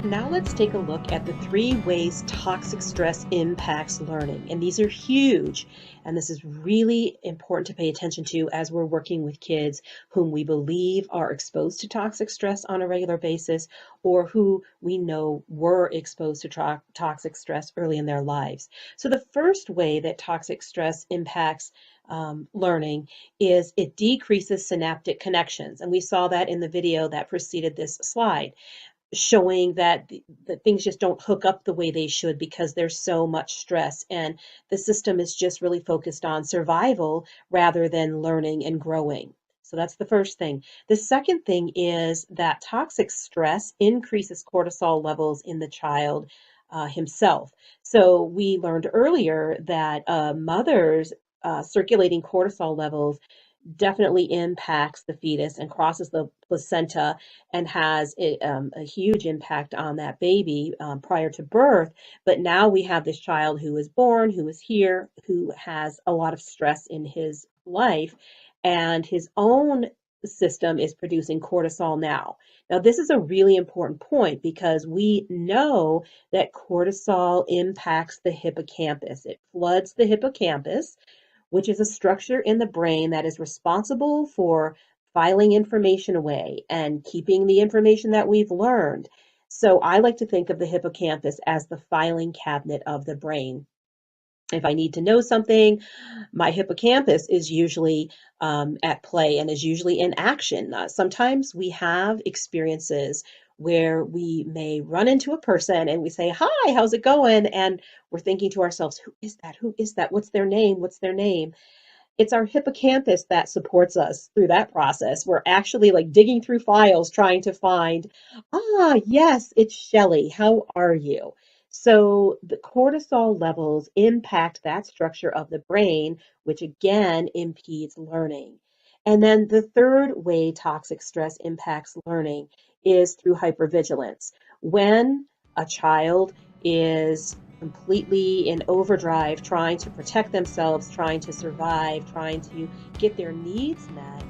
Now let's take a look at the three ways toxic stress impacts learning. And these are huge. And this is really important to pay attention to as we're working with kids whom we believe are exposed to toxic stress on a regular basis, or who we know were exposed to toxic stress early in their lives. So the first way that toxic stress impacts learning is it decreases synaptic connections. And we saw that in the video that preceded this slide, showing that that things just don't hook up the way they should because there's so much stress, and the system is just really focused on survival rather than learning and growing. So that's the first thing. The second thing is that toxic stress increases cortisol levels in the child himself. So we learned earlier that mothers circulating cortisol levels definitely impacts the fetus and crosses the placenta and has a huge impact on that baby prior to birth. But now we have this child who is born, who is here, who has a lot of stress in his life, and his own system is producing cortisol now. Now, this is a really important point because we know that cortisol impacts the hippocampus. It floods the hippocampus, which is a structure in the brain that is responsible for filing information away and keeping the information that we've learned. So I like to think of the hippocampus as the filing cabinet of the brain. If I need to know something, my hippocampus is usually at play and is usually in action. Sometimes we have experiences where we may run into a person and we say, "Hi, how's it going?" And we're thinking to ourselves, "Who is that? Who is that? What's their name? What's their name?" It's our hippocampus that supports us through that process. We're actually like digging through files trying to find, yes, it's Shelley. How are you? So the cortisol levels impact that structure of the brain, which again impedes learning. And then the third way toxic stress impacts learning is through hypervigilance. When a child is completely in overdrive, trying to protect themselves, trying to survive, trying to get their needs met,